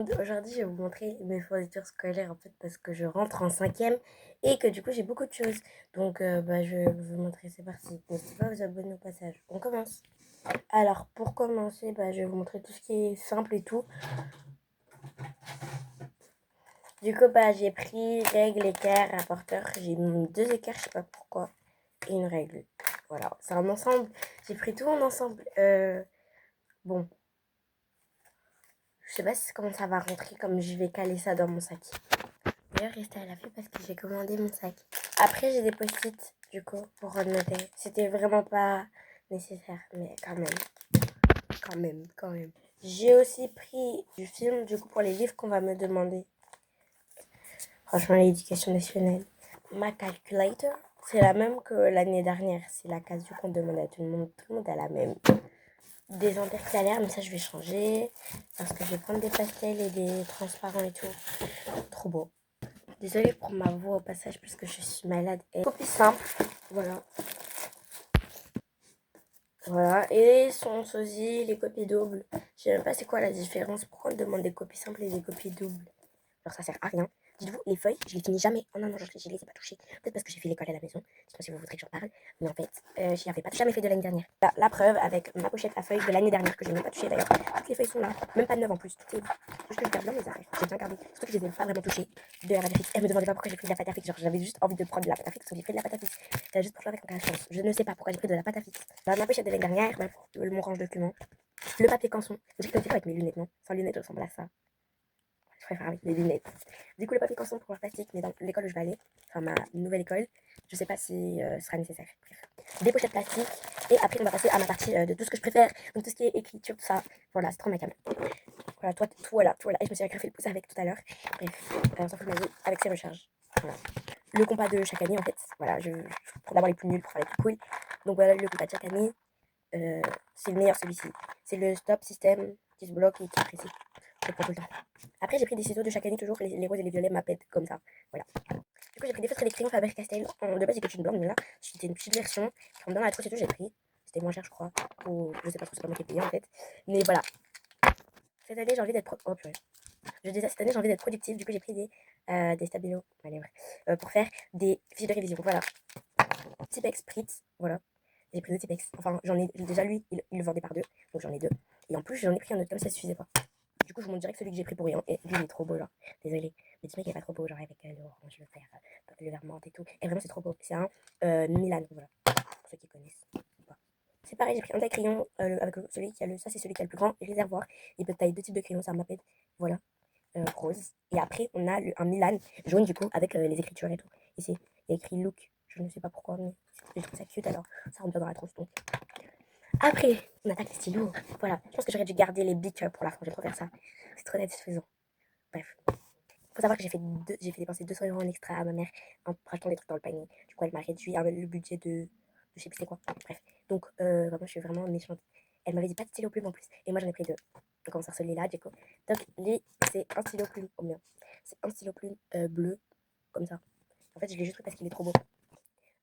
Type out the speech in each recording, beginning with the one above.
Aujourd'hui, je vais vous montrer mes fournitures scolaires en fait parce que je rentre en cinquième et que du coup j'ai beaucoup de choses. Donc je vais vous montrer, c'est parti. N'hésitez pas à vous abonner au passage. On commence. Alors pour commencer, je vais vous montrer tout ce qui est simple et tout. Du coup, j'ai pris règle, équerre, rapporteur. J'ai mis 2 équerres, je sais pas pourquoi, et une règle. Voilà, c'est un ensemble. J'ai pris tout en ensemble. Bon, je sais pas comment ça va rentrer, comme je vais caler ça dans mon sac. D'ailleurs, restez à l'affût parce que j'ai commandé mon sac. Après, j'ai des post-it, du coup, pour noter. C'était vraiment pas nécessaire, mais quand même. J'ai aussi pris du film, du coup, pour les livres qu'on va me demander. Franchement, l'éducation nationale. Ma calculator, c'est la même que l'année dernière. C'est la case du qu'on demande à tout le monde. Tout le monde a la même. Des intercalaires, mais ça, je vais changer. Parce que je vais prendre des pastels et des transparents et tout. Trop beau. Désolée pour ma voix au passage parce que je suis malade. Et copie simple, voilà. Voilà. Et son sosie, les copies doubles. Je sais même pas c'est quoi la différence. Pourquoi on demande des copies simples et des copies doubles? Alors ça sert à rien. Dites-vous, les feuilles, je les finis jamais. Oh non, non, je les ai pas touchées. Peut-être parce que j'ai fait l'école à la maison. Dites-moi si vous voudrez que j'en parle. Mais en fait, j'y avais pas jamais fait de l'année dernière. Là, la preuve avec ma pochette à feuilles de l'année dernière que je n'ai même pas touchée d'ailleurs. Toutes les feuilles sont là. Même pas 9 en plus. Tout est juste que je garde bien mes arrêts. J'ai bien gardé. Surtout que je les ai pas vraiment touchées de la pâte à fixe. Elle me demandait pas pourquoi j'ai pris de la pâte à fixe. Genre, j'avais juste envie de prendre de la pâte à fixe. Donc j'ai pris de la pâte à fixe. Juste pour jouer avec la chance. Je ne sais pas pourquoi j'ai pris de la pâte à fixe. Dans ma pochette de l'année dernière, mon range documents. Le papier canson. J'ai pris avec mes lunettes, non? Sans lunettes, je ressemble à ça. Je préfère avec mes lunettes. Du coup, le papier canson pour plastique, mais dans l'école où je vais aller, enfin ma nouvelle école, je sais pas si ce sera nécessaire. Bref. Des pochettes plastiques. Et après, on va passer à ma partie de tout ce que je préfère. Donc, tout ce qui est écriture, tout ça. Voilà, c'est trop ma cam. Voilà, tout, voilà, tout, voilà. Et je me suis fait le pouce avec tout à l'heure. Bref, on s'en fout de ma vie avec ses recharges. Voilà. Le compas de chaque année, en fait. Voilà, pour d'avoir les plus nuls, pour faire les plus cool. Donc, voilà, le compas de chaque année. C'est le meilleur celui-ci. C'est le stop système qui se bloque et qui est précis. Je prends tout le temps. Après, j'ai pris des ciseaux de chaque année, toujours les roses et les violets m'appellent comme ça. Voilà. Du coup, j'ai pris des feutres et des crayons Faber-Castell. De base, j'ai une blanche, mais là, c'était une petite version. Qui rentre dans la trousse et tout, j'ai pris. C'était moins cher, je crois. Ou je sais pas trop, c'est pas moi qui ai payé en fait. Mais voilà. Cette année, j'ai envie d'être oh, purée. Cette année, j'ai envie d'être productive. Du coup, j'ai pris des stabilos pour faire des fiches de révision. Voilà. Tipex Spritz. Voilà. J'ai pris 2 Tipex. Enfin, j'en ai déjà lui, il le vendait par 2. Donc j'en ai 2. Et en plus, j'en ai pris un autre comme ça suffisait pas. Du coup, je vous montre direct celui que j'ai pris pour rien. Et lui, il est trop beau, genre. Désolé. Mais dis-moi qu'il est pas trop beau, genre avec l'orange, le vert menthe et tout. Et vraiment, c'est trop beau. C'est un Milan, voilà. Pour ceux qui connaissent. C'est pareil, j'ai pris un taille crayon avec celui qui a le. Ça, c'est celui qui a le plus grand réservoir. Il peut tailler 2 types de crayons, ça m'appelle. Voilà. Rose. Et après, on a un Milan jaune, du coup, avec les écritures et tout. Ici, il y a écrit look. Je ne sais pas pourquoi, mais je trouve ça cute alors. Ça rentre bien dans la trousse donc. Après, on attaque les stylos. Voilà. Je pense que j'aurais dû garder les bics pour la fin. Je vais trop faire ça. C'est trop satisfaisant. Bref. Faut savoir que j'ai fait dépenser 200 euros en extra à ma mère en rachetant des trucs dans le panier. Du coup, elle m'a réduit le budget de je sais plus c'est quoi. Bref. Donc, vraiment, je suis vraiment méchante. Elle m'avait dit pas de stylo plume en plus. Et moi, j'en ai pris 2. Donc, on sort celui-là, du coup. Donc, lui, c'est un stylo plume. Oh bien. C'est un stylo plume bleu, comme ça. En fait, je l'ai juste pris parce qu'il est trop beau.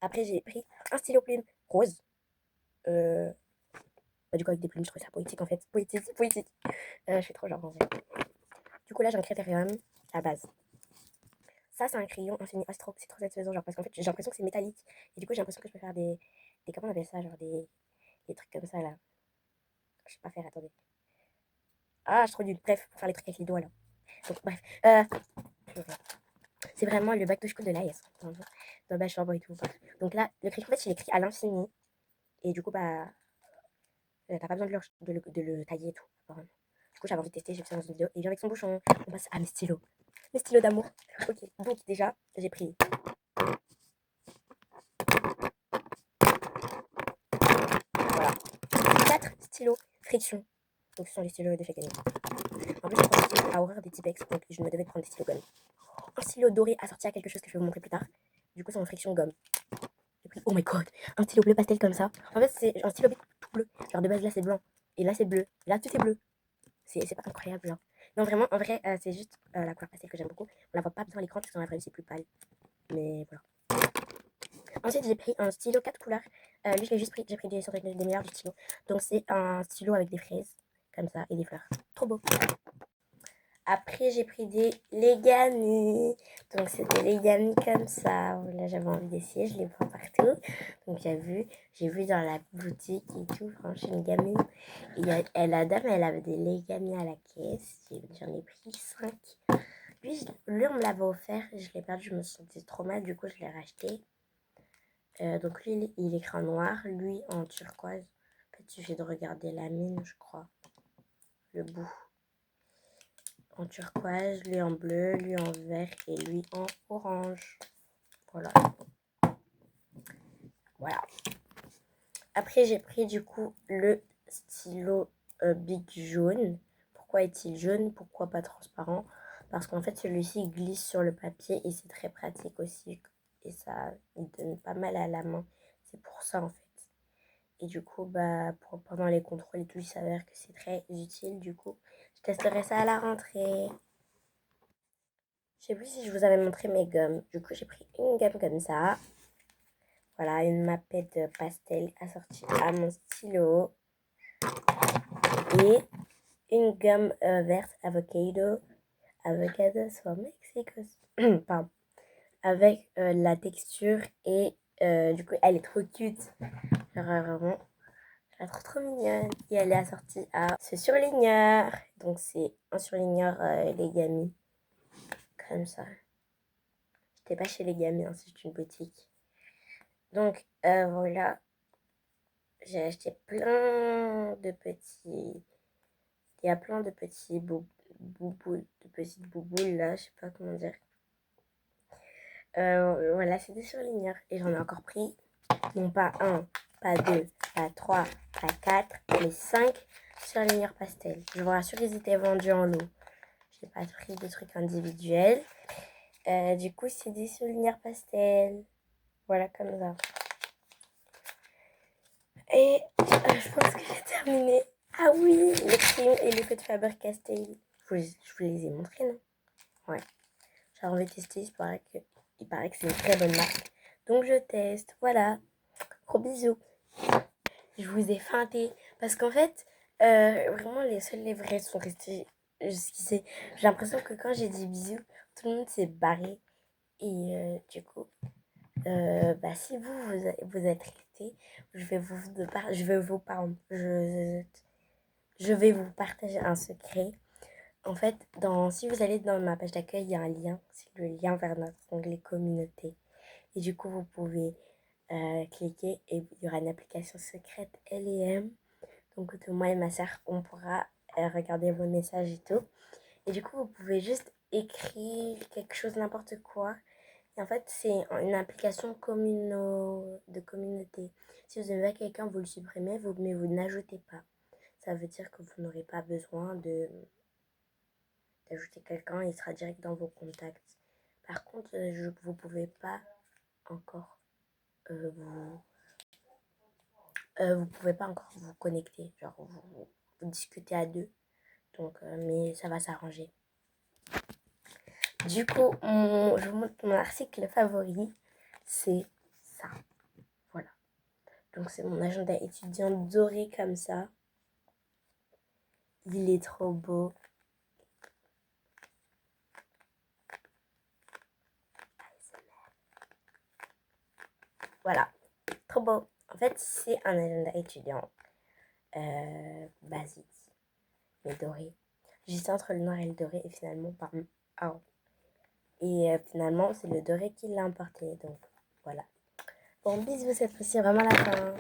Après, j'ai pris un stylo plume rose. Euh, du coup, avec des plumes, je trouve ça poétique en fait. Poétique, poétique. Je fais trop genre en vrai. Du coup, là, j'ai un critérium à base. Ça, c'est un crayon infini. Oh, c'est trop satisfaisant, genre, parce qu'en fait, j'ai l'impression que c'est métallique. Et du coup, j'ai l'impression que je peux faire comment on appelle ça, genre des trucs comme ça, là. Je sais pas faire, attendez. Ah, je suis trop nulle. Bref, pour faire les trucs avec les doigts, là. Donc, bref. C'est vraiment le bac de school de l'AS. Dans ma chambre et tout. Bref. Donc là, le crayon, en fait, il est écrit à l'infini. Et du coup, t'as pas besoin de le tailler et tout. Vraiment. Du coup, j'avais envie de tester, j'ai fait ça dans une vidéo. Et il vient avec son bouchon. On passe à mes stylos. Mes stylos d'amour. Ok, donc déjà, j'ai pris voilà, 4 stylos friction. Donc ce sont les stylos de chaque année. En plus, je prends des stylos à horreur des Tipex, donc je me devais de prendre des stylos gomme. Un stylo doré assorti à quelque chose que je vais vous montrer plus tard. Du coup, c'est en friction gomme. J'ai pris, oh my god, un stylo bleu pastel comme ça. En fait, c'est un stylo tout bleu. Genre de base, là c'est blanc. Et là c'est bleu. Et là tout est bleu. C'est pas incroyable, genre. Non, vraiment, en vrai, c'est juste la couleur pastel que j'aime beaucoup. On la voit pas bien à l'écran parce que dans la vraie vie c'est plus pâle. Mais voilà. Ensuite, j'ai pris un stylo 4 couleurs. Lui, je l'ai juste pris, j'ai pris des meilleurs du stylo. Donc, c'est un stylo avec des fraises, comme ça, et des fleurs. Trop beau. après, j'ai pris des Legami. Donc, c'est des Legami comme ça. Voilà, j'avais envie d'essayer. Je les prends partout. Donc, j'ai vu dans la boutique et tout. Franchement, chez une gamine. La dame, elle avait des Legami à la caisse. J'en ai pris 5. Lui, on me l'avait offert. Je l'ai perdu. Je me sentais trop mal. Du coup, je l'ai racheté. Donc, lui, il écrit en noir. Lui, en turquoise. En fait, il suffit de regarder la mine, je crois. Le bout. En turquoise, lui en bleu, lui en vert et lui en orange. Voilà. Voilà. Après, j'ai pris du coup le stylo Big jaune. Pourquoi est-il jaune? Pourquoi pas transparent? Parce qu'en fait, celui-ci glisse sur le papier et c'est très pratique aussi. Et ça, il donne pas mal à la main. C'est pour ça en fait. Et du coup, pendant les contrôles et tout, il s'avère que c'est très utile. Du coup, je testerai ça à la rentrée. Je sais plus si je vous avais montré mes gommes. Du coup, j'ai pris une gomme comme ça. Voilà, une mapette pastel assortie à mon stylo. Et une gomme verte avocado. Avocado for Mexico. Pardon. Avec la texture et du coup, elle est trop cute. Genre vraiment, elle est trop mignonne. Et elle est assortie à ce surligneur. Donc, c'est un surligneur Legami. Comme ça. J'étais pas chez Legami, hein, c'est une boutique. Donc, voilà. J'ai acheté plein de petits... Il y a plein de petits bouboules, de petites bouboules là, je sais pas comment dire. Voilà, c'est des surligneurs. Et j'en ai encore pris, non pas un, pas deux, pas trois, pas quatre, mais 5 surligneurs pastel. Je vous rassure, ils étaient vendus en lot. J'ai pas pris de trucs individuels. Du coup, c'est des surligneurs pastel. Voilà, comme ça. Et je pense que j'ai terminé. Ah oui, les crayons et les feux de Faber-Castell. Je vous les ai montrés, non? Ouais. J'ai envie de tester, il paraît que c'est une très bonne marque. Donc je teste, voilà. Gros bisous. Je vous ai feinté. Parce qu'en fait, vraiment, les vrais sont restés jusqu'ici. J'ai l'impression que quand j'ai dit bisous, tout le monde s'est barré. Et du coup, si vous êtes restés, je vais vous partager un secret. En fait, si vous allez dans ma page d'accueil, il y a un lien. C'est le lien vers notre onglet communauté. Et du coup, vous pouvez cliquer et il y aura une application secrète L&M. Donc, moi et ma soeur, on pourra regarder vos messages et tout. Et du coup, vous pouvez juste écrire quelque chose, n'importe quoi. Et en fait, c'est une application de communauté. Si vous aimez quelqu'un, vous le supprimez, mais vous n'ajoutez pas. Ça veut dire que vous n'aurez pas besoin d'ajouter quelqu'un, il sera direct dans vos contacts. Par contre, vous pouvez pas encore vous pouvez pas encore vous connecter, genre vous discutez à deux. Donc, mais ça va s'arranger. Du coup, je vous montre mon article favori, c'est ça. Voilà. Donc c'est mon agenda étudiant doré comme ça. Il est trop beau. Voilà, trop beau. En fait, c'est un agenda étudiant basique, mais doré. Juste entre le noir et le doré, et finalement, Et finalement, c'est le doré qui l'a emporté. Donc, voilà. Bon, bisous, cette fois-ci, vraiment la fin.